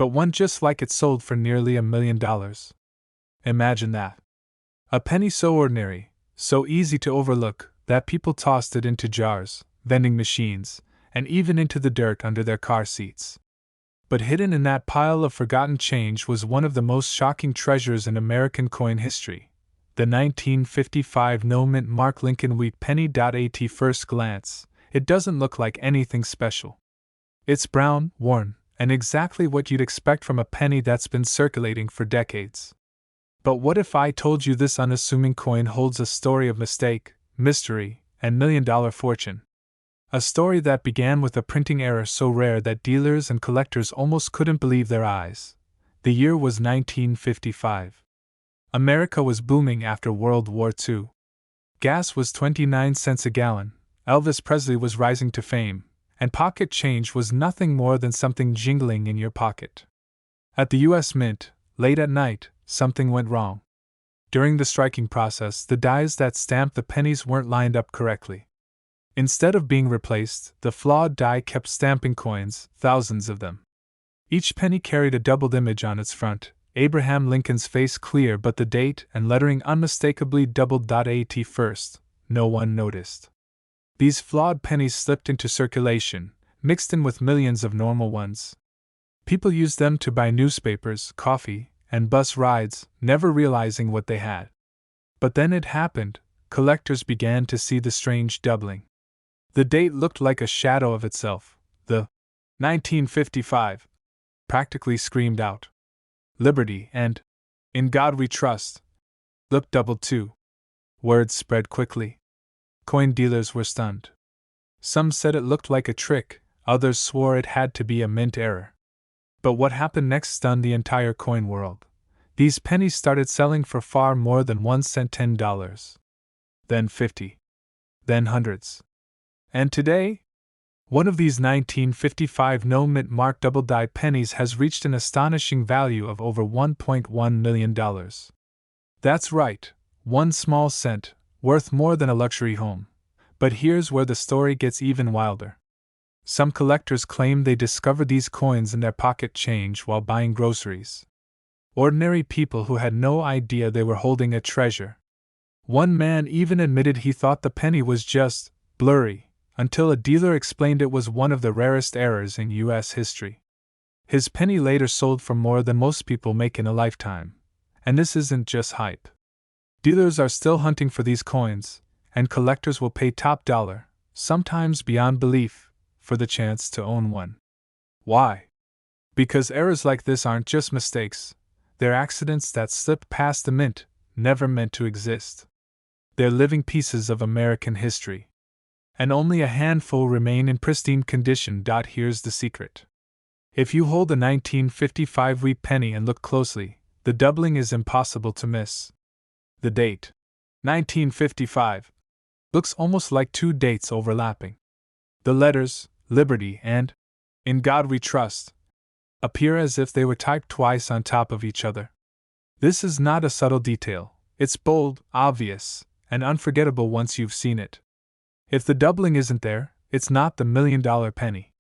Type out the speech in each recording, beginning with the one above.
but one just like it sold for nearly $1 million. Imagine that. A penny so ordinary, so easy to overlook, that people tossed it into jars, vending machines, and even into the dirt under their car seats. But hidden in that pile of forgotten change was one of the most shocking treasures in American coin history, the 1955 no-mint Mark Lincoln wheat penny. At first glance, it doesn't look like anything special. It's brown, worn, and exactly what you'd expect from a penny that's been circulating for decades. But what if I told you this unassuming coin holds a story of mistake, mystery, and million-dollar fortune? A story that began with a printing error so rare that dealers and collectors almost couldn't believe their eyes. The year was 1955. America was booming after World War II. Gas was 29 cents a gallon, Elvis Presley was rising to fame, and pocket change was nothing more than something jingling in your pocket. At the U.S. Mint, late at night, something went wrong. During the striking process, the dies that stamped the pennies weren't lined up correctly. Instead of being replaced, the flawed die kept stamping coins, thousands of them. Each penny carried a doubled image on its front, Abraham Lincoln's face clear but the date and lettering unmistakably doubled. At first, no one noticed. These flawed pennies slipped into circulation, mixed in with millions of normal ones. People used them to buy newspapers, coffee, and bus rides, never realizing what they had. But then it happened, collectors began to see the strange doubling. The date looked like a shadow of itself. The 1955 practically screamed out. Liberty and In God We Trust looked doubled too. Word spread quickly. Coin dealers were stunned. Some said it looked like a trick, others swore it had to be a mint error. But what happened next stunned the entire coin world. These pennies started selling for far more than 1 cent, $10. Then 50. Then hundreds. And today? One of these 1955 no-mint Mark double-die pennies has reached an astonishing value of over $1.1 million. That's right, 1 small cent, worth more than a luxury home. But here's where the story gets even wilder. Some collectors claim they discovered these coins in their pocket change while buying groceries. Ordinary people who had no idea they were holding a treasure. One man even admitted he thought the penny was just blurry, until a dealer explained it was one of the rarest errors in U.S. history. His penny later sold for more than most people make in a lifetime. And this isn't just hype. Dealers are still hunting for these coins, and collectors will pay top dollar, sometimes beyond belief, for the chance to own one. Why? Because errors like this aren't just mistakes, they're accidents that slip past the mint, never meant to exist. They're living pieces of American history. And only a handful remain in pristine condition. Here's the secret. If you hold a 1955 wheat penny and look closely, the doubling is impossible to miss. The date, 1955, looks almost like two dates overlapping. The letters, Liberty and In God We Trust, appear as if they were typed twice on top of each other. This is not a subtle detail, it's bold, obvious, and unforgettable once you've seen it. If the doubling isn't there, it's not the $1 million penny.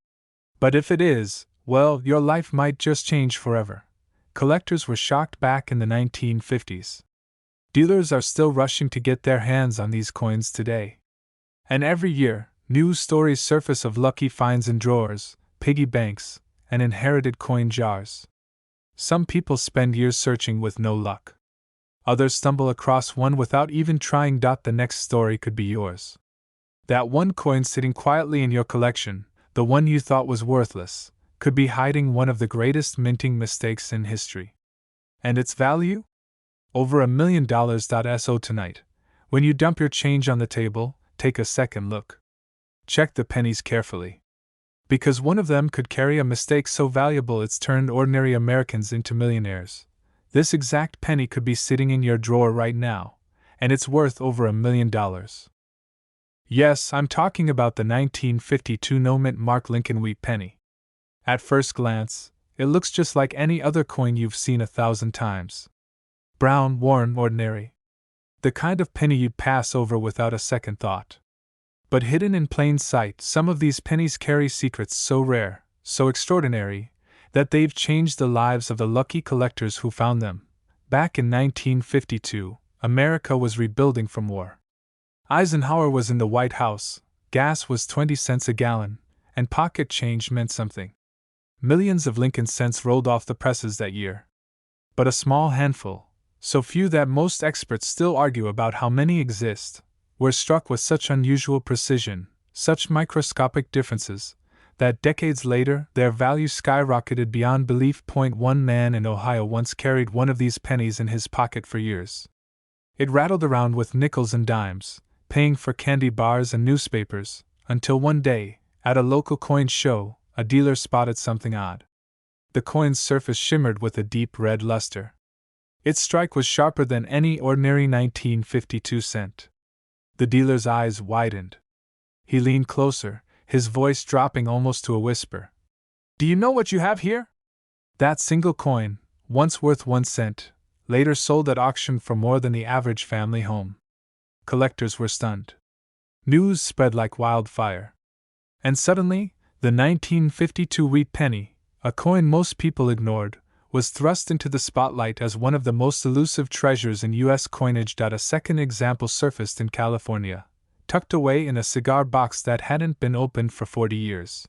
But if it is, well, your life might just change forever. Collectors were shocked back in the 1950s. Dealers are still rushing to get their hands on these coins today. And every year, new stories surface of lucky finds in drawers, piggy banks, and inherited coin jars. Some people spend years searching with no luck. Others stumble across one without even trying. The next story could be yours. That one coin sitting quietly in your collection, the one you thought was worthless, could be hiding one of the greatest minting mistakes in history. And its value? Over $1 million. So tonight, when you dump your change on the table, take a second look. Check the pennies carefully. Because one of them could carry a mistake so valuable it's turned ordinary Americans into millionaires. This exact penny could be sitting in your drawer right now, and it's worth over $1 million. Yes, I'm talking about the 1952 no-mint Mark Lincoln wheat penny. At first glance, it looks just like any other coin you've seen 1,000 times. Brown, worn, ordinary. The kind of penny you'd pass over without a second thought. But hidden in plain sight, some of these pennies carry secrets so rare, so extraordinary, that they've changed the lives of the lucky collectors who found them. Back in 1952, America was rebuilding from war. Eisenhower was in the White House, gas was 20 cents a gallon, and pocket change meant something. Millions of Lincoln cents rolled off the presses that year. But a small handful, so few that most experts still argue about how many exist, were struck with such unusual precision, such microscopic differences, that decades later their value skyrocketed beyond belief. One man in Ohio once carried one of these pennies in his pocket for years. It rattled around with nickels and dimes, paying for candy bars and newspapers, until one day, at a local coin show, a dealer spotted something odd. The coin's surface shimmered with a deep red luster. Its strike was sharper than any ordinary 1952 cent. The dealer's eyes widened. He leaned closer, his voice dropping almost to a whisper. "Do you know what you have here?" That single coin, once worth 1 cent, later sold at auction for more than the average family home. Collectors were stunned. News spread like wildfire. And suddenly, the 1952 wheat penny, a coin most people ignored, was thrust into the spotlight as one of the most elusive treasures in U.S. coinage. A second example surfaced in California, tucked away in a cigar box that hadn't been opened for 40 years.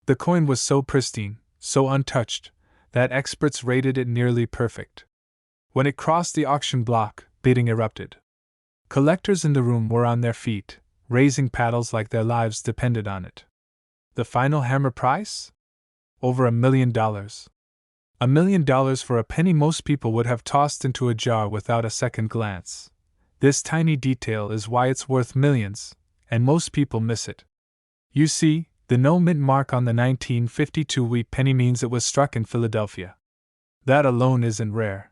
The coin was so pristine, so untouched, that experts rated it nearly perfect. When it crossed the auction block, bidding erupted. Collectors in the room were on their feet, raising paddles like their lives depended on it. The final hammer price? Over $1 million. $1 million for a penny most people would have tossed into a jar without a second glance. This tiny detail is why it's worth millions, and most people miss it. You see, the no mint mark on the 1952 wheat penny means it was struck in Philadelphia. That alone isn't rare.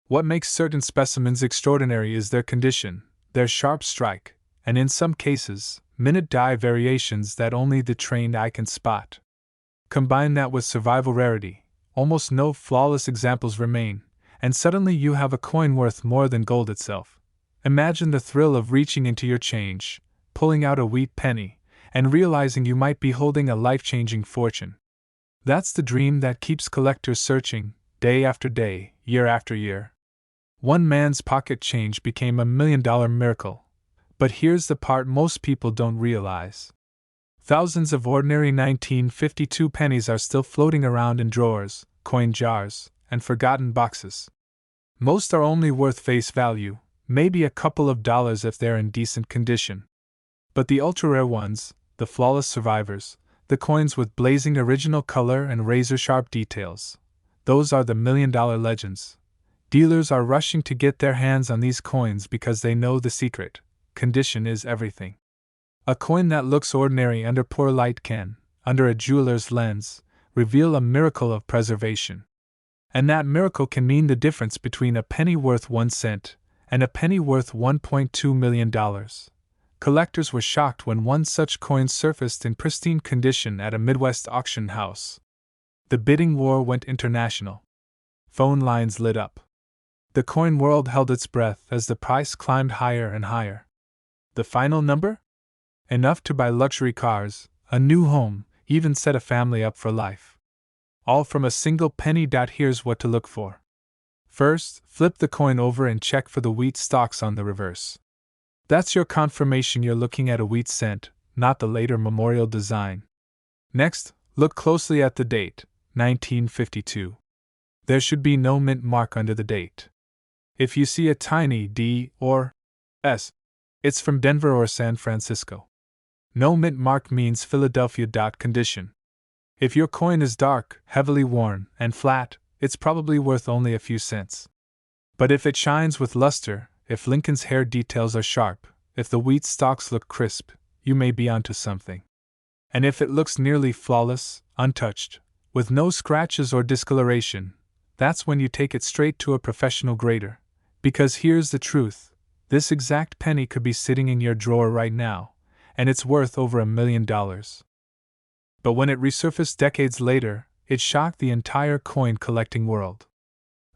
What makes certain specimens extraordinary is their condition, their sharp strike, and in some cases, minute die variations that only the trained eye can spot. Combine that with survival rarity, almost no flawless examples remain, and suddenly you have a coin worth more than gold itself. Imagine the thrill of reaching into your change, pulling out a wheat penny, and realizing you might be holding a life-changing fortune. That's the dream that keeps collectors searching, day after day, year after year. One man's pocket change became $1 million miracle. But here's the part most people don't realize. Thousands of ordinary 1952 pennies are still floating around in drawers, coin jars, and forgotten boxes. Most are only worth face value, maybe a couple of dollars if they're in decent condition. But the ultra-rare ones, the flawless survivors, the coins with blazing original color and razor-sharp details, those are the million-dollar legends. Dealers are rushing to get their hands on these coins because they know the secret: condition is everything. A coin that looks ordinary under poor light can, under a jeweler's lens, reveal a miracle of preservation. And that miracle can mean the difference between a penny worth 1 cent and a penny worth $1.2 million. Collectors were shocked when one such coin surfaced in pristine condition at a Midwest auction house. The bidding war went international. Phone lines lit up. The coin world held its breath as the price climbed higher and higher. The final number? Enough to buy luxury cars, a new home, even set a family up for life. All from a single penny. Here's what to look for. First, flip the coin over and check for the wheat stalks on the reverse. That's your confirmation you're looking at a wheat cent, not the later memorial design. Next, look closely at the date, 1952. There should be no mint mark under the date. If you see a tiny D or S, it's from Denver or San Francisco. No mint mark means Philadelphia. Condition. If your coin is dark, heavily worn, and flat, it's probably worth only a few cents. But if it shines with luster, if Lincoln's hair details are sharp, if the wheat stalks look crisp, you may be onto something. And if it looks nearly flawless, untouched, with no scratches or discoloration, that's when you take it straight to a professional grader. Because here's the truth: this exact penny could be sitting in your drawer right now, and it's worth over $1 million. But when it resurfaced decades later, it shocked the entire coin collecting world.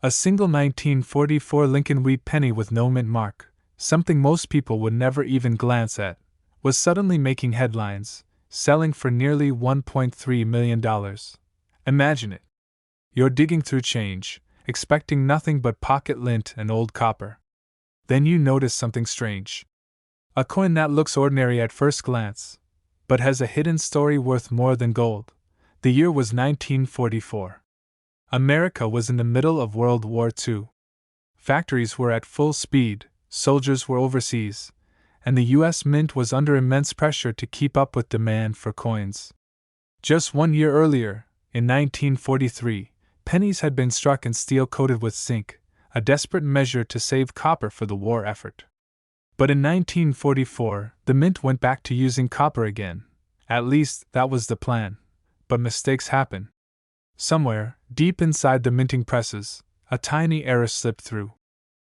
A single 1944 Lincoln wheat penny with no mint mark, something most people would never even glance at, was suddenly making headlines, selling for nearly $1.3 million. Imagine it. You're digging through change, expecting nothing but pocket lint and old copper. Then you notice something strange. A coin that looks ordinary at first glance, but has a hidden story worth more than gold. The year was 1944. America was in the middle of World War II. Factories were at full speed, soldiers were overseas, and the U.S. Mint was under immense pressure to keep up with demand for coins. Just 1 year earlier, in 1943, pennies had been struck in steel coated with zinc, a desperate measure to save copper for the war effort. But in 1944, the Mint went back to using copper again. At least, that was the plan. But mistakes happen. Somewhere, deep inside the minting presses, a tiny error slipped through.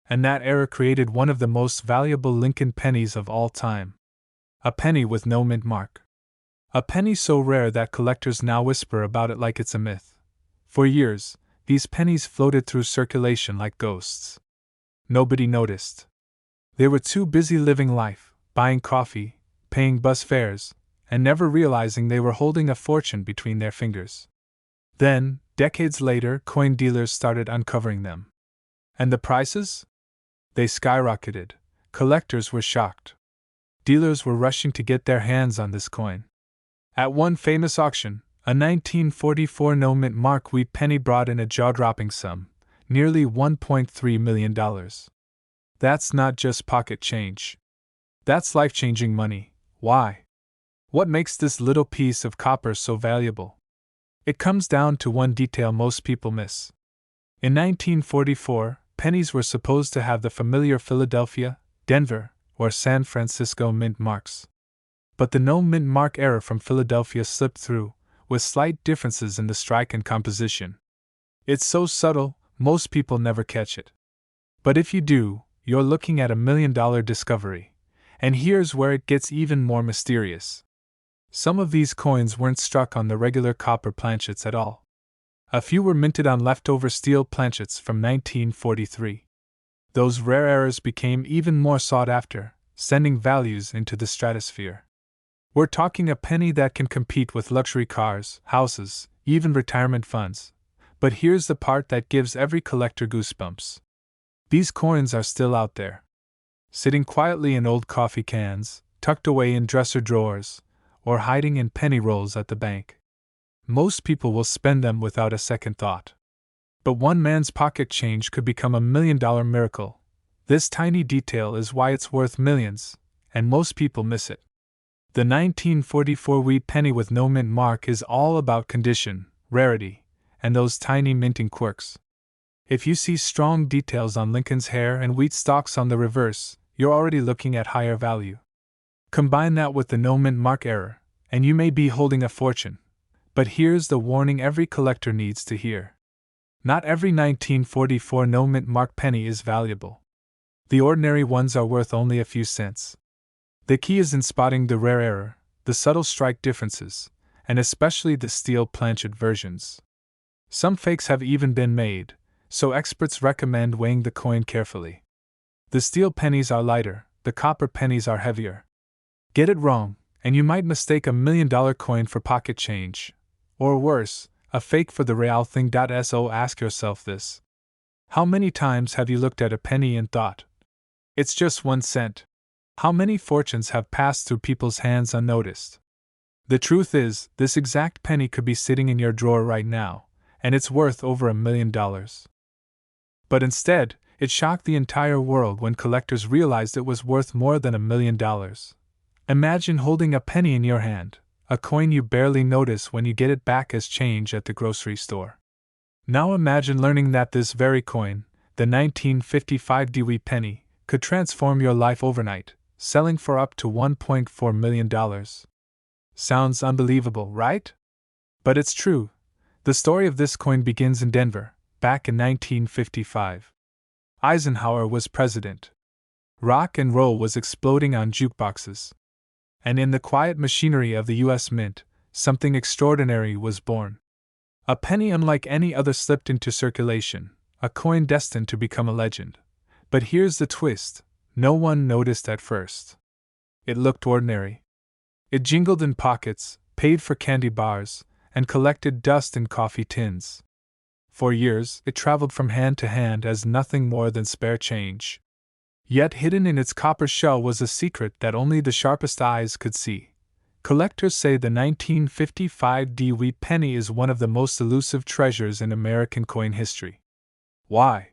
And that error created one of the most valuable Lincoln pennies of all time. A penny with no mint mark. A penny so rare that collectors now whisper about it like it's a myth. For years, these pennies floated through circulation like ghosts. Nobody noticed. They were too busy living life, buying coffee, paying bus fares, and never realizing they were holding a fortune between their fingers. Then, decades later, coin dealers started uncovering them. And the prices? They skyrocketed. Collectors were shocked. Dealers were rushing to get their hands on this coin. At one famous auction, a 1944 no-mint mark wheat penny brought in a jaw-dropping sum, nearly $1.3 million. That's not just pocket change. That's life-changing money. Why? What makes this little piece of copper so valuable? It comes down to one detail most people miss. In 1944, pennies were supposed to have the familiar Philadelphia, Denver, or San Francisco mint marks. But the no-mint mark error from Philadelphia slipped through, with slight differences in the strike and composition. It's so subtle, most people never catch it. But if you do, you're looking at $1 million discovery. And here's where it gets even more mysterious. Some of these coins weren't struck on the regular copper planchets at all. A few were minted on leftover steel planchets from 1943. Those rare errors became even more sought after, sending values into the stratosphere. We're talking a penny that can compete with luxury cars, houses, even retirement funds. But here's the part that gives every collector goosebumps. These coins are still out there. Sitting quietly in old coffee cans, tucked away in dresser drawers, or hiding in penny rolls at the bank. Most people will spend them without a second thought. But one man's pocket change could become $1 million miracle. This tiny detail is why it's worth millions, and most people miss it. The 1944 wheat penny with no mint mark is all about condition, rarity, and those tiny minting quirks. If you see strong details on Lincoln's hair and wheat stalks on the reverse, you're already looking at higher value. Combine that with the no mint mark error, and you may be holding a fortune. But here's the warning every collector needs to hear. Not every 1944 no mint mark penny is valuable. The ordinary ones are worth only a few cents. The key is in spotting the rare error, the subtle strike differences, and especially the steel planchet versions. Some fakes have even been made, so experts recommend weighing the coin carefully. The steel pennies are lighter, the copper pennies are heavier. Get it wrong, and you might mistake $1 million coin for pocket change. Or worse, a fake for the real thing. So ask yourself this. How many times have you looked at a penny and thought, it's just 1 cent? How many fortunes have passed through people's hands unnoticed? The truth is, this exact penny could be sitting in your drawer right now, and it's worth over $1 million. But instead, it shocked the entire world when collectors realized it was worth more than $1 million. Imagine holding a penny in your hand, a coin you barely notice when you get it back as change at the grocery store. Now imagine learning that this very coin, the 1955 Dewey penny, could transform your life overnight, selling for up to $1.4 million. Sounds unbelievable, right? But it's true. The story of this coin begins in Denver, back in 1955. Eisenhower was president. Rock and roll was exploding on jukeboxes. And in the quiet machinery of the U.S. Mint, something extraordinary was born. A penny unlike any other slipped into circulation, a coin destined to become a legend. But here's the twist. No one noticed at first. It looked ordinary. It jingled in pockets, paid for candy bars, and collected dust in coffee tins. For years, it traveled from hand to hand as nothing more than spare change. Yet hidden in its copper shell was a secret that only the sharpest eyes could see. Collectors say the 1955 Dewey penny is one of the most elusive treasures in American coin history. Why?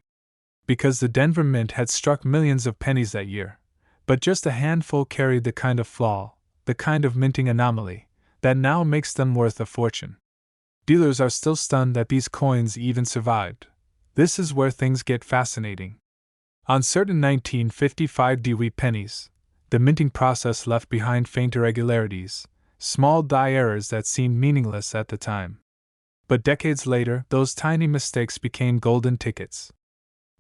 Because the Denver Mint had struck millions of pennies that year, but just a handful carried the kind of flaw, the kind of minting anomaly, that now makes them worth a fortune. Dealers are still stunned that these coins even survived. This is where things get fascinating. On certain 1955 Dewey pennies, the minting process left behind faint irregularities, small die errors that seemed meaningless at the time. But decades later, those tiny mistakes became golden tickets.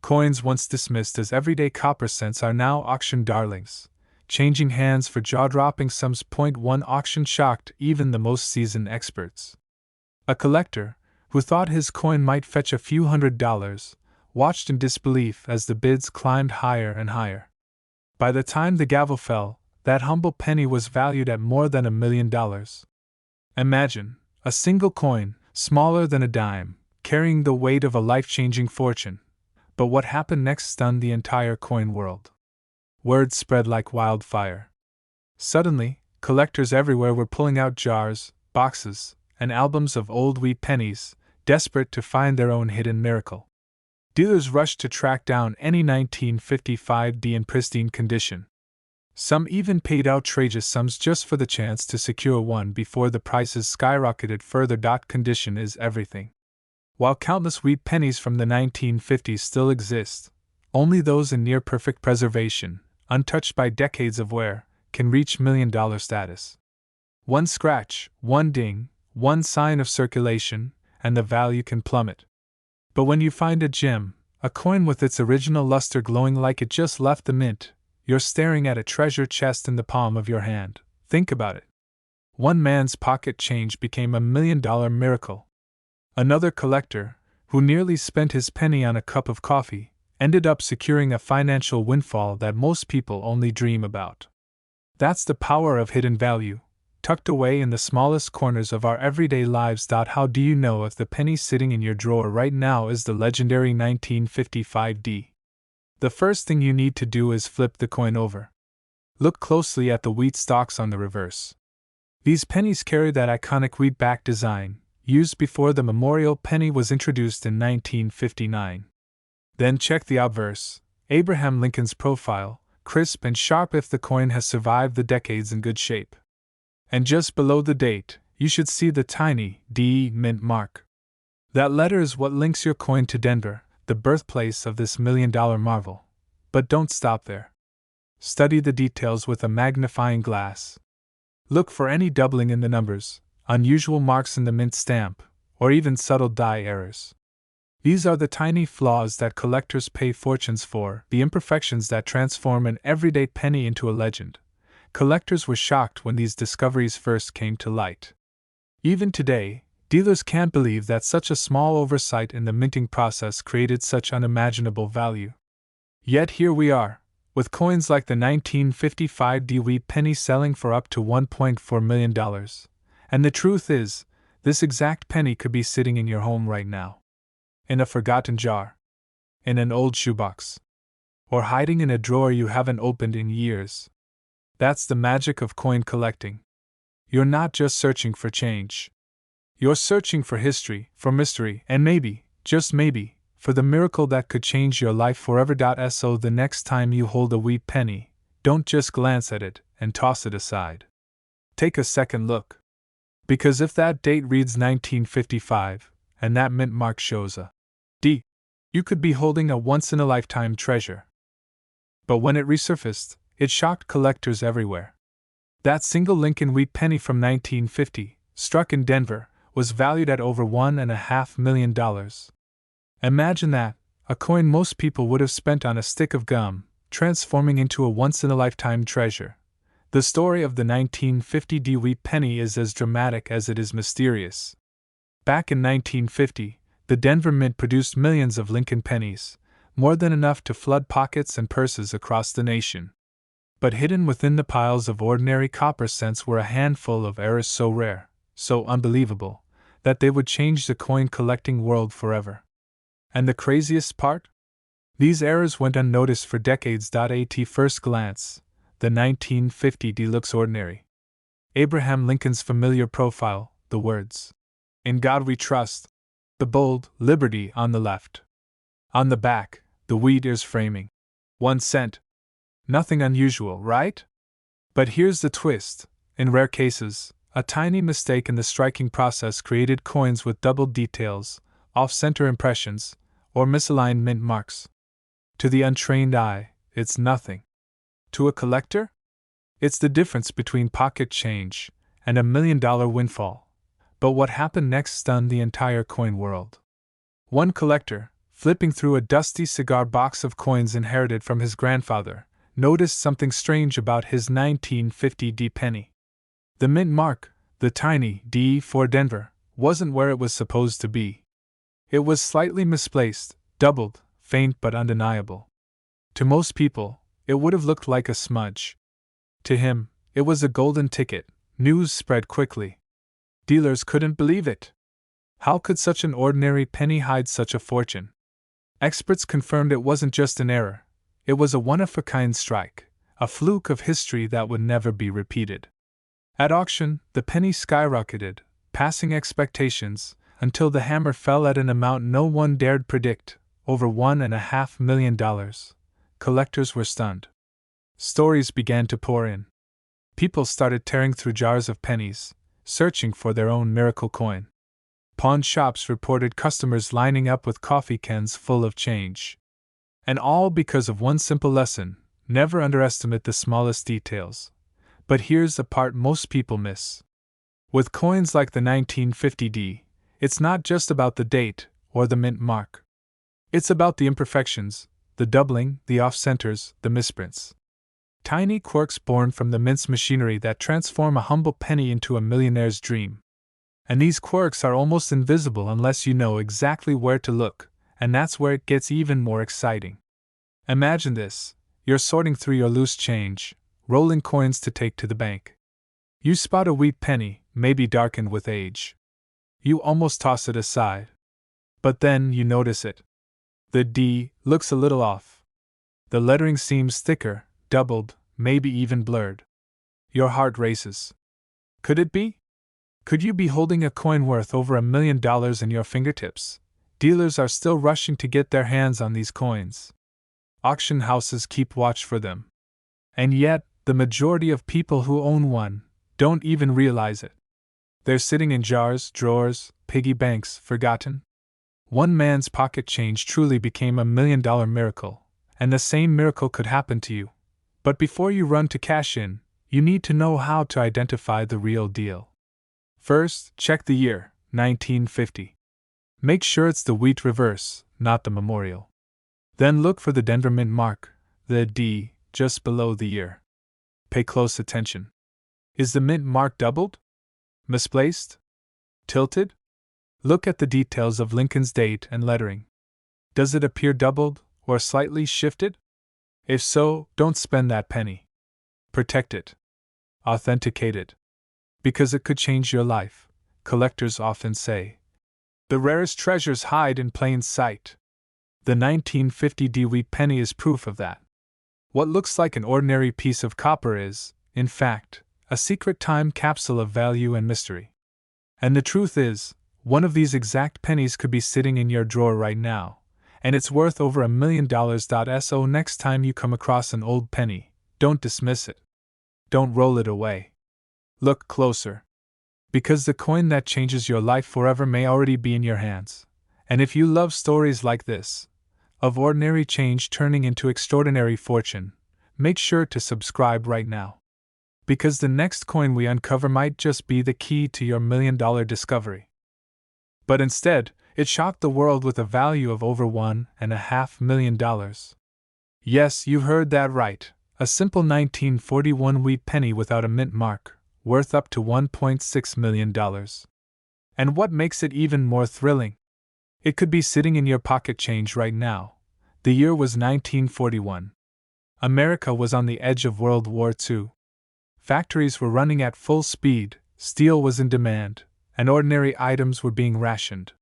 Coins once dismissed as everyday copper cents are now auction darlings, changing hands for jaw-dropping sums. One auction shocked even the most seasoned experts. A collector, who thought his coin might fetch a few $100s, watched in disbelief as the bids climbed higher and higher. By the time the gavel fell, that humble penny was valued at more than $1 million. Imagine, a single coin, smaller than a dime, carrying the weight of a life-changing fortune. But what happened next stunned the entire coin world. Word spread like wildfire. Suddenly, collectors everywhere were pulling out jars, boxes, and albums of old wheat pennies, desperate to find their own hidden miracle. Dealers rushed to track down any 1955D in pristine condition. Some even paid outrageous sums just for the chance to secure one before the prices skyrocketed further. Condition is everything. While countless wheat pennies from the 1950s still exist, only those in near-perfect preservation, untouched by decades of wear, can reach million-dollar status. One scratch, one ding, one sign of circulation, and the value can plummet. But when you find a gem, a coin with its original luster glowing like it just left the mint, you're staring at a treasure chest in the palm of your hand. Think about it. One man's pocket change became $1 million miracle. Another collector, who nearly spent his penny on a cup of coffee, ended up securing a financial windfall that most people only dream about. That's the power of hidden value, tucked away in the smallest corners of our everyday lives. How do you know if the penny sitting in your drawer right now is the legendary 1955D? The first thing you need to do is flip the coin over. Look closely at the wheat stalks on the reverse. These pennies carry that iconic wheat-back design, used before the memorial penny was introduced in 1959. Then check the obverse, Abraham Lincoln's profile, crisp and sharp if the coin has survived the decades in good shape. And just below the date, you should see the tiny D mint mark. That letter is what links your coin to Denver, the birthplace of this million-dollar marvel. But don't stop there. Study the details with a magnifying glass. Look for any doubling in the numbers, unusual marks in the mint stamp, or even subtle die errors. These are the tiny flaws that collectors pay fortunes for, the imperfections that transform an everyday penny into a legend. Collectors were shocked when these discoveries first came to light. Even today, dealers can't believe that such a small oversight in the minting process created such unimaginable value. Yet here we are, with coins like the 1955 Dewey penny selling for up to $1.4 million. And the truth is, this exact penny could be sitting in your home right now. In a forgotten jar. In an old shoebox. Or hiding in a drawer you haven't opened in years. That's the magic of coin collecting. You're not just searching for change. You're searching for history, for mystery, and maybe, just maybe, for the miracle that could change your life forever. So the next time you hold a wheat penny, don't just glance at it and toss it aside. Take a second look. Because if that date reads 1955, and that mint mark shows a D, you could be holding a once-in-a-lifetime treasure. But when it resurfaced, it shocked collectors everywhere. That single Lincoln wheat penny from 1950, struck in Denver, was valued at over $1.5 million. Imagine that, a coin most people would have spent on a stick of gum, transforming into a once-in-a-lifetime treasure. The story of the 1950 Dewey penny is as dramatic as it is mysterious. Back in 1950, the Denver Mint produced millions of Lincoln pennies, more than enough to flood pockets and purses across the nation. But hidden within the piles of ordinary copper cents were a handful of errors so rare, so unbelievable, that they would change the coin collecting world forever. And the craziest part? These errors went unnoticed for decades. At first glance, the 1950 D looks ordinary. Abraham Lincoln's familiar profile, the words, "In God We Trust," the bold "Liberty" on the left. On the back, the wheat ears framing, 1 cent. Nothing unusual, right? But here's the twist. In rare cases, a tiny mistake in the striking process created coins with doubled details, off-center impressions, or misaligned mint marks. To the untrained eye, it's nothing. To a collector? It's the difference between pocket change and $1 million windfall. But what happened next stunned the entire coin world. One collector, flipping through a dusty cigar box of coins inherited from his grandfather, noticed something strange about his 1950 D penny. The mint mark, the tiny D for Denver, wasn't where it was supposed to be. It was slightly misplaced, doubled, faint but undeniable. To most people, it would have looked like a smudge. To him, it was a golden ticket. News spread quickly. Dealers couldn't believe it. How could such an ordinary penny hide such a fortune? Experts confirmed it wasn't just an error. It was a one-of-a-kind strike, a fluke of history that would never be repeated. At auction, the penny skyrocketed, passing expectations, until the hammer fell at an amount no one dared predict, over $1.5 million. Collectors were stunned. Stories began to pour in. People started tearing through jars of pennies, searching for their own miracle coin. Pawn shops reported customers lining up with coffee cans full of change. And all because of one simple lesson: never underestimate the smallest details. But here's the part most people miss. With coins like the 1950 D, it's not just about the date or the mint mark. It's about the imperfections, the doubling, the off-centers, the misprints. Tiny quirks born from the mint's machinery that transform a humble penny into a millionaire's dream. And these quirks are almost invisible unless you know exactly where to look, and that's where it gets even more exciting. Imagine this: you're sorting through your loose change, rolling coins to take to the bank. You spot a wheat penny, maybe darkened with age. You almost toss it aside. But then you notice it. The D looks a little off. The lettering seems thicker, doubled, maybe even blurred. Your heart races. Could it be? Could you be holding a coin worth over $1 million in your fingertips? Dealers are still rushing to get their hands on these coins. Auction houses keep watch for them. And yet, the majority of people who own one don't even realize it. They're sitting in jars, drawers, piggy banks, forgotten. One man's pocket change truly became $1 million miracle, and the same miracle could happen to you. But before you run to cash in, you need to know how to identify the real deal. First, check the year, 1950. Make sure it's the wheat reverse, not the memorial. Then look for the Denver mint mark, the D, just below the year. Pay close attention. Is the mint mark doubled? Misplaced? Tilted? Look at the details of Lincoln's date and lettering. Does it appear doubled, or slightly shifted? If so, don't spend that penny. Protect it. Authenticate it. Because it could change your life, collectors often say. The rarest treasures hide in plain sight. The 1950 D wheat penny is proof of that. What looks like an ordinary piece of copper is, in fact, a secret time capsule of value and mystery. And the truth is, one of these exact pennies could be sitting in your drawer right now, and it's worth over $1 million. So next time you come across an old penny, don't dismiss it. Don't roll it away. Look closer. Because the coin that changes your life forever may already be in your hands. And if you love stories like this, of ordinary change turning into extraordinary fortune, make sure to subscribe right now. Because the next coin we uncover might just be the key to your $1 million discovery. But instead, it shocked the world with a value of over $1.5 million. Yes, you heard that right. A simple 1941 wheat penny without a mint mark, worth up to $1.6 million. And what makes it even more thrilling? It could be sitting in your pocket change right now. The year was 1941. America was on the edge of World War II. Factories were running at full speed, steel was in demand, and ordinary items were being rationed.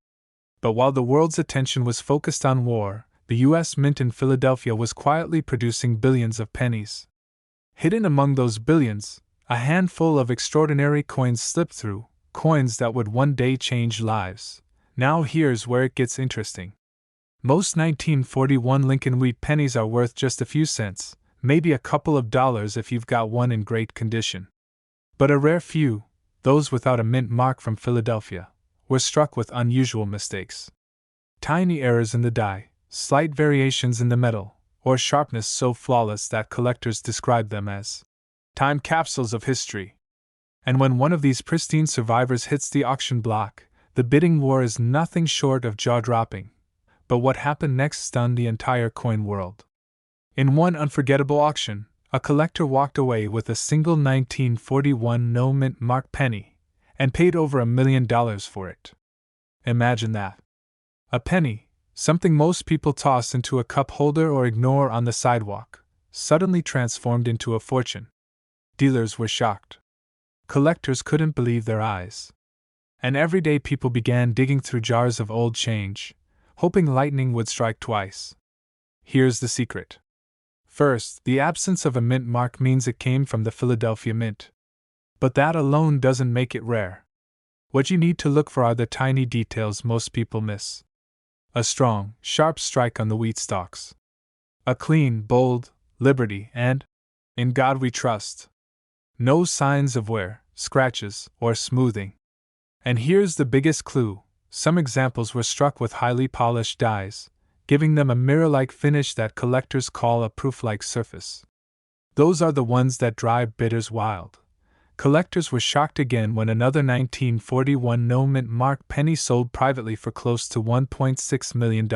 But while the world's attention was focused on war, the U.S. Mint in Philadelphia was quietly producing billions of pennies. Hidden among those billions, a handful of extraordinary coins slipped through, coins that would one day change lives. Now here's where it gets interesting. Most 1941 Lincoln wheat pennies are worth just a few cents, maybe a couple of dollars if you've got one in great condition. But a rare few, those without a mint mark from Philadelphia, were struck with unusual mistakes. Tiny errors in the die, slight variations in the metal, or sharpness so flawless that collectors describe them as time capsules of history. And when one of these pristine survivors hits the auction block, the bidding war is nothing short of jaw-dropping. But what happened next stunned the entire coin world. In one unforgettable auction, a collector walked away with a single 1941 no-mint mark penny, and paid over $1 million for it. Imagine that. A penny, something most people toss into a cup holder or ignore on the sidewalk, suddenly transformed into a fortune. Dealers were shocked. Collectors couldn't believe their eyes. And everyday people began digging through jars of old change, hoping lightning would strike twice. Here's the secret. First, the absence of a mint mark means it came from the Philadelphia Mint. But that alone doesn't make it rare. What you need to look for are the tiny details most people miss. A strong, sharp strike on the wheat stalks. A clean, bold, Liberty and In God We Trust. No signs of wear, scratches, or smoothing. And here's the biggest clue. Some examples were struck with highly polished dies, giving them a mirror-like finish that collectors call a proof-like surface. Those are the ones that drive bidders wild. Collectors were shocked again when another 1941 no-mint mark penny sold privately for close to $1.6 million.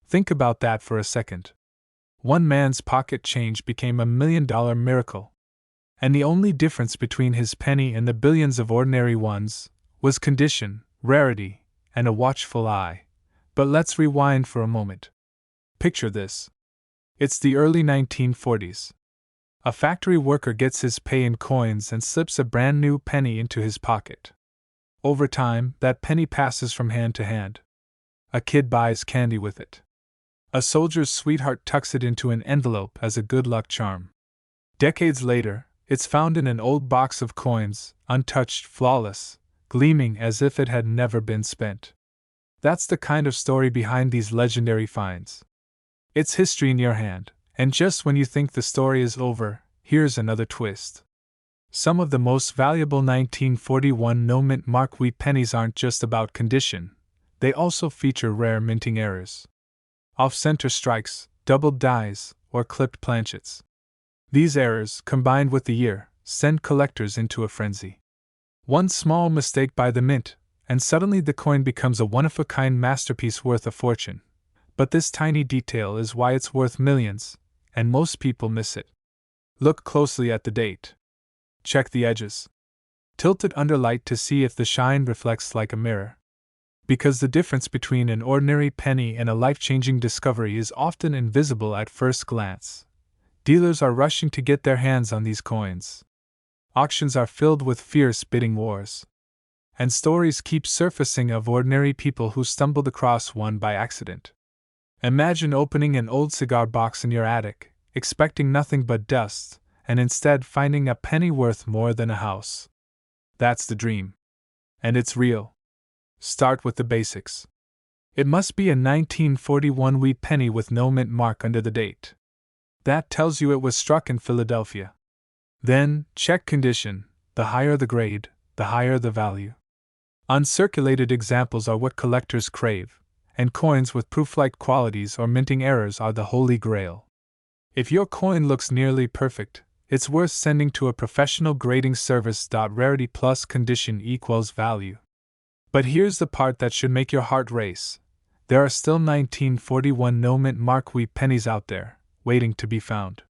Think about that for a second. One man's pocket change became $1 million miracle. And the only difference between his penny and the billions of ordinary ones was condition, rarity, and a watchful eye. But let's rewind for a moment. Picture this. It's the early 1940s. A factory worker gets his pay in coins and slips a brand new penny into his pocket. Over time, that penny passes from hand to hand. A kid buys candy with it. A soldier's sweetheart tucks it into an envelope as a good luck charm. Decades later, it's found in an old box of coins, untouched, flawless, gleaming as if it had never been spent. That's the kind of story behind these legendary finds. It's history in your hand, and just when you think the story is over, here's another twist. Some of the most valuable 1941 no-mint mark wheat pennies aren't just about condition, they also feature rare minting errors. Off-center strikes, doubled dies, or clipped planchets. These errors, combined with the year, send collectors into a frenzy. One small mistake by the mint, and suddenly the coin becomes a one-of-a-kind masterpiece worth a fortune. But this tiny detail is why it's worth millions, and most people miss it. Look closely at the date. Check the edges. Tilt it under light to see if the shine reflects like a mirror. Because the difference between an ordinary penny and a life-changing discovery is often invisible at first glance. Dealers are rushing to get their hands on these coins. Auctions are filled with fierce bidding wars. And stories keep surfacing of ordinary people who stumbled across one by accident. Imagine opening an old cigar box in your attic, expecting nothing but dust, and instead finding a penny worth more than a house. That's the dream. And it's real. Start with the basics. It must be a 1941 wheat penny with no mint mark under the date. That tells you it was struck in Philadelphia. Then, check condition. The higher the grade, the higher the value. Uncirculated examples are what collectors crave, and coins with proof-like qualities or minting errors are the holy grail. If your coin looks nearly perfect, it's worth sending to a professional grading service. Rarity plus condition equals value. But here's the part that should make your heart race. There are still 1941 no-mint mark wheat pennies out there, waiting to be found.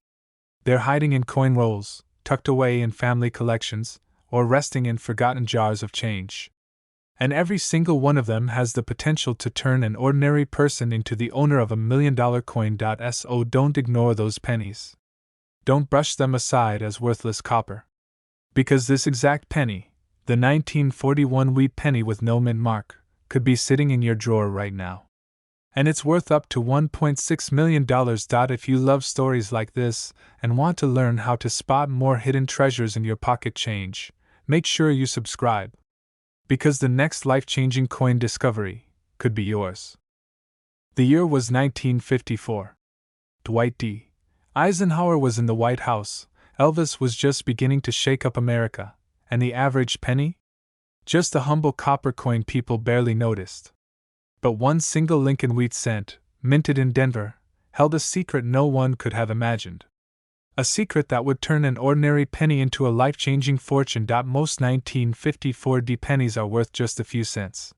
They're hiding in coin rolls, tucked away in family collections, or resting in forgotten jars of change. And every single one of them has the potential to turn an ordinary person into the owner of $1 million coin. So don't ignore those pennies. Don't brush them aside as worthless copper. Because this exact penny, the 1941 wheat penny with no mint mark, could be sitting in your drawer right now. And it's worth up to $1.6 million. If you love stories like this and want to learn how to spot more hidden treasures in your pocket change, make sure you subscribe. Because the next life-changing coin discovery could be yours. The year was 1954. Dwight D. Eisenhower was in the White House. Elvis was just beginning to shake up America, and the average penny? Just a humble copper coin people barely noticed. But one single Lincoln wheat cent, minted in Denver, held a secret no one could have imagined. A secret that would turn an ordinary penny into a life-changing fortune. Most 1954 pennies are worth just a few cents.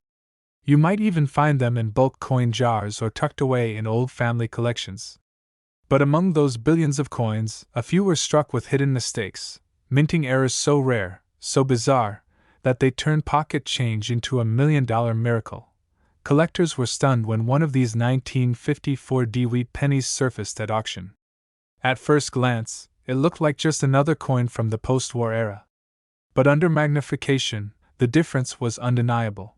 You might even find them in bulk coin jars or tucked away in old family collections. But among those billions of coins, a few were struck with hidden mistakes, minting errors so rare, so bizarre, that they turned pocket change into $1 million miracle. Collectors were stunned when one of these 1954 wheat pennies surfaced at auction. At first glance, it looked like just another coin from the post-war era. But under magnification, the difference was undeniable.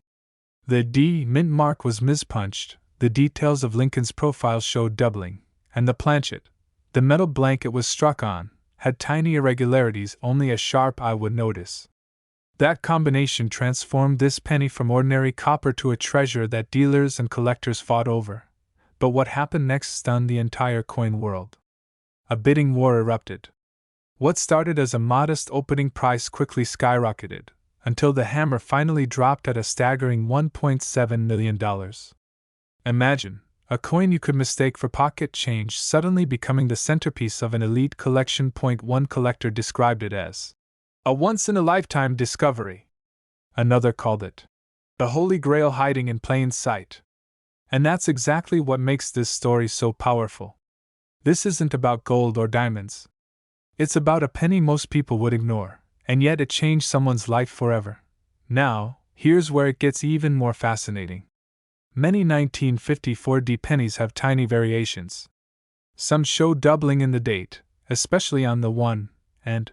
The D mint mark was mispunched, the details of Lincoln's profile showed doubling, and the planchet, the metal blank it was struck on, had tiny irregularities only a sharp eye would notice. That combination transformed this penny from ordinary copper to a treasure that dealers and collectors fought over. But what happened next stunned the entire coin world. A bidding war erupted. What started as a modest opening price quickly skyrocketed, until the hammer finally dropped at a staggering $1.7 million. Imagine, a coin you could mistake for pocket change suddenly becoming the centerpiece of an elite collection. One collector described it as a once-in-a-lifetime discovery. Another called it the Holy Grail hiding in plain sight. And that's exactly what makes this story so powerful. This isn't about gold or diamonds. It's about a penny most people would ignore, and yet it changed someone's life forever. Now, here's where it gets even more fascinating. Many 1954 pennies have tiny variations. Some show doubling in the date, especially on the 1 and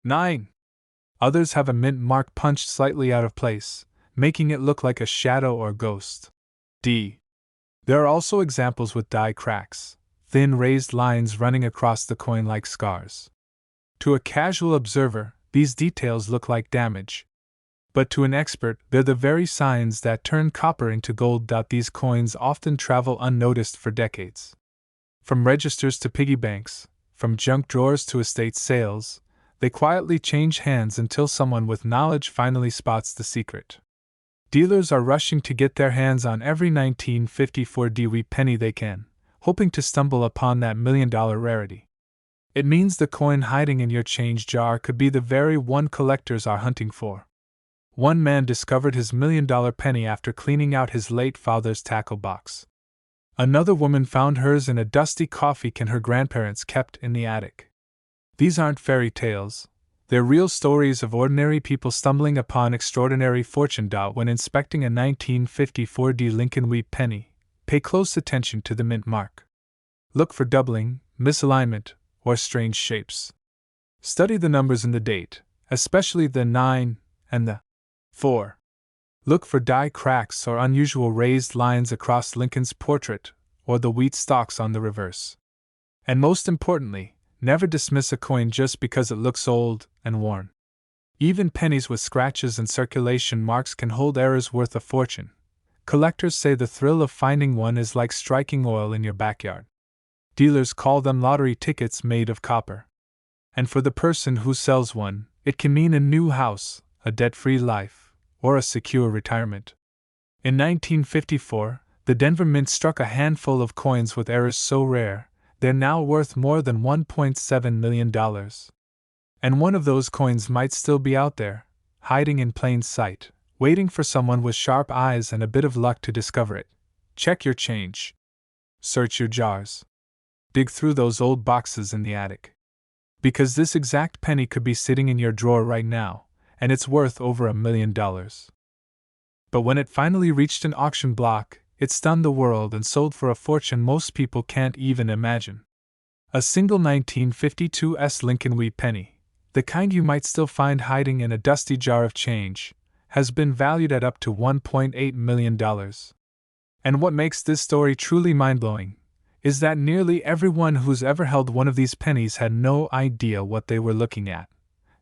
9. Others have a mint mark punched slightly out of place, making it look like a shadow or ghost. D. There are also examples with die cracks, thin raised lines running across the coin like scars. To a casual observer, these details look like damage. But to an expert, they're the very signs that turn copper into gold. These coins often travel unnoticed for decades. From registers to piggy banks, from junk drawers to estate sales, they quietly change hands until someone with knowledge finally spots the secret. Dealers are rushing to get their hands on every 1954 wheat penny they can, hoping to stumble upon that $1 million rarity. It means the coin hiding in your change jar could be the very one collectors are hunting for. One man discovered his $1 million penny after cleaning out his late father's tackle box. Another woman found hers in a dusty coffee can her grandparents kept in the attic. These aren't fairy tales. They're real stories of ordinary people stumbling upon extraordinary fortune. When inspecting a 1954 Lincoln wheat penny, pay close attention to the mint mark. Look for doubling, misalignment, or strange shapes. Study the numbers in the date, especially the 9 and the 4. Look for die cracks or unusual raised lines across Lincoln's portrait or the wheat stalks on the reverse. And most importantly, never dismiss a coin just because it looks old and worn. Even pennies with scratches and circulation marks can hold errors worth a fortune. Collectors say the thrill of finding one is like striking oil in your backyard. Dealers call them lottery tickets made of copper. And for the person who sells one, it can mean a new house, a debt-free life, or a secure retirement. In 1954, the Denver Mint struck a handful of coins with errors so rare, they're now worth more than $1.7 million. And one of those coins might still be out there, hiding in plain sight, waiting for someone with sharp eyes and a bit of luck to discover it. Check your change. Search your jars. Dig through those old boxes in the attic. Because this exact penny could be sitting in your drawer right now, and it's worth over $1 million. But when it finally reached an auction block, it stunned the world and sold for a fortune most people can't even imagine. A single 1952 Lincoln wheat penny, the kind you might still find hiding in a dusty jar of change, has been valued at up to $1.8 million. And what makes this story truly mind-blowing is that nearly everyone who's ever held one of these pennies had no idea what they were looking at.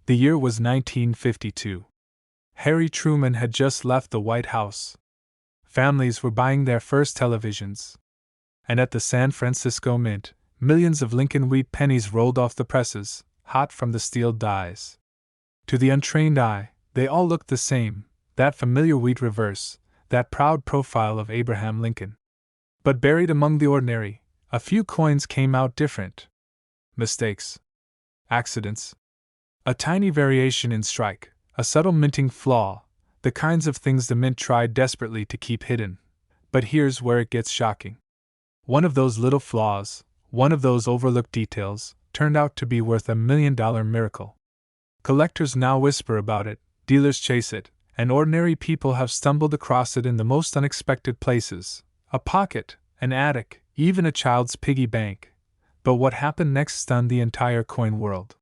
The year was 1952. Harry Truman had just left the White House. Families were buying their first televisions. And at the San Francisco Mint, millions of Lincoln wheat pennies rolled off the presses, hot from the steel dies. To the untrained eye, they all looked the same, that familiar wheat reverse, that proud profile of Abraham Lincoln. But buried among the ordinary, a few coins came out different. Mistakes. Accidents. A tiny variation in strike, a subtle minting flaw, the kinds of things the mint tried desperately to keep hidden. But here's where it gets shocking. One of those little flaws, one of those overlooked details, turned out to be worth $1 million miracle. Collectors now whisper about it, dealers chase it, and ordinary people have stumbled across it in the most unexpected places: a pocket, an attic, even a child's piggy bank. But what happened next stunned the entire coin world.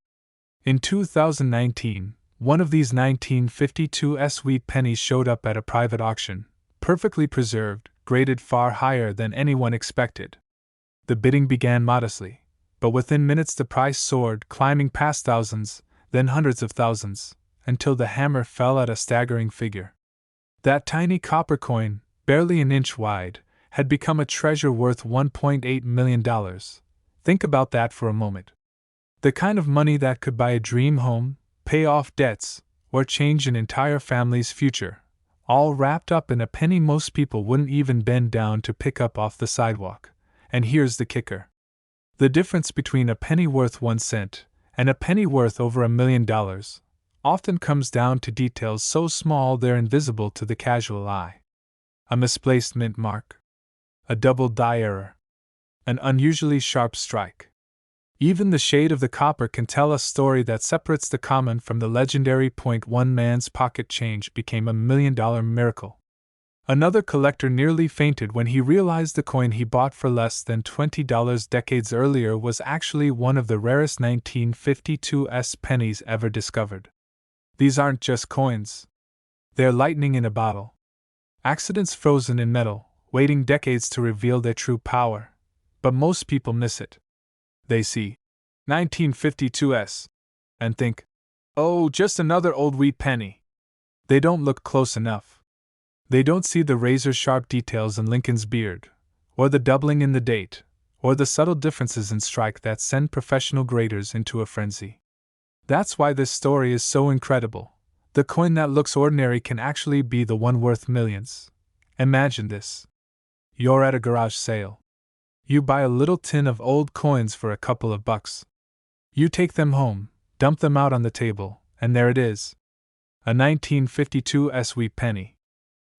In 2019, one of these 1952 wheat pennies showed up at a private auction, perfectly preserved, graded far higher than anyone expected. The bidding began modestly, but within minutes the price soared, climbing past thousands, then hundreds of thousands, until the hammer fell at a staggering figure. That tiny copper coin, barely an inch wide, had become a treasure worth $1.8 million. Think about that for a moment. The kind of money that could buy a dream home, pay off debts, or change an entire family's future, all wrapped up in a penny most people wouldn't even bend down to pick up off the sidewalk. And here's the kicker. The difference between a penny worth 1 cent and a penny worth over $1 million often comes down to details so small they're invisible to the casual eye. A misplaced mint mark, a double die error, an unusually sharp strike. Even the shade of the copper can tell a story that separates the common from the legendary. One man's pocket change became $1 million miracle. Another collector nearly fainted when he realized the coin he bought for less than $20 decades earlier was actually one of the rarest 1952 pennies ever discovered. These aren't just coins. They're lightning in a bottle. Accidents frozen in metal, waiting decades to reveal their true power. But most people miss it. They see 1952 and think, oh, just another old wheat penny. They don't look close enough. They don't see the razor-sharp details in Lincoln's beard, or the doubling in the date, or the subtle differences in strike that send professional graders into a frenzy. That's why this story is so incredible. The coin that looks ordinary can actually be the one worth millions. Imagine this. You're at a garage sale. You buy a little tin of old coins for a couple of bucks. You take them home, dump them out on the table, and there it is. A 1952 wheat penny.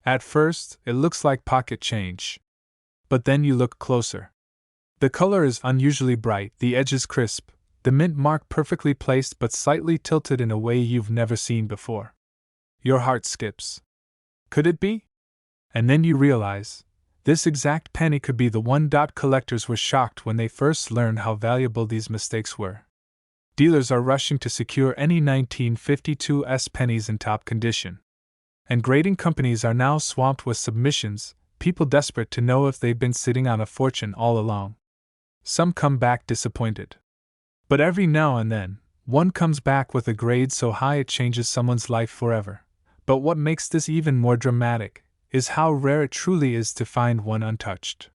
At first, it looks like pocket change. But then you look closer. The color is unusually bright, the edges crisp, the mint mark perfectly placed but slightly tilted in a way you've never seen before. Your heart skips. Could it be? And then you realize, this exact penny could be the one. Collectors were shocked when they first learned how valuable these mistakes were. Dealers are rushing to secure any 1952 pennies in top condition. And grading companies are now swamped with submissions, people desperate to know if they've been sitting on a fortune all along. Some come back disappointed. But every now and then, one comes back with a grade so high it changes someone's life forever. But what makes this even more dramatic is how rare it truly is to find one untouched.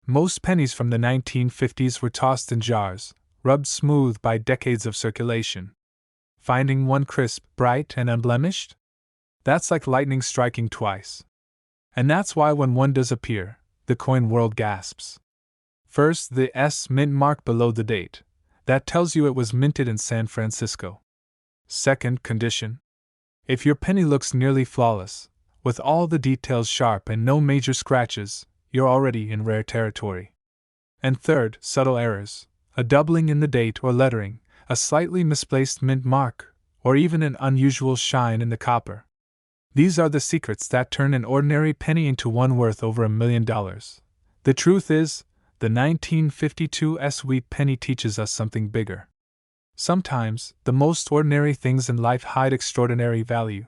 Most pennies from the 1950s were tossed in jars, rubbed smooth by decades of circulation. Finding one crisp, bright, and unblemished? That's like lightning striking twice. And that's why when one does appear, the coin world gasps. First, the mint mark below the date. That tells you it was minted in San Francisco. Second, condition. If your penny looks nearly flawless, with all the details sharp and no major scratches, you're already in rare territory. And third, subtle errors. A doubling in the date or lettering, a slightly misplaced mint mark, or even an unusual shine in the copper. These are the secrets that turn an ordinary penny into one worth over $1 million. The truth is, the 1952 wheat penny teaches us something bigger. Sometimes, the most ordinary things in life hide extraordinary value.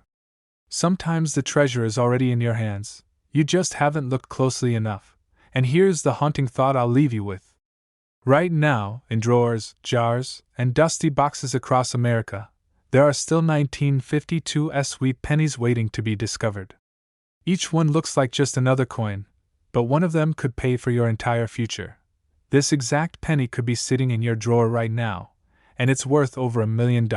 Sometimes the treasure is already in your hands, you just haven't looked closely enough, and here's the haunting thought I'll leave you with. Right now, in drawers, jars, and dusty boxes across America, there are still 1952 sweet pennies waiting to be discovered. Each one looks like just another coin, but one of them could pay for your entire future. This exact penny could be sitting in your drawer right now, and it's worth over $1 million.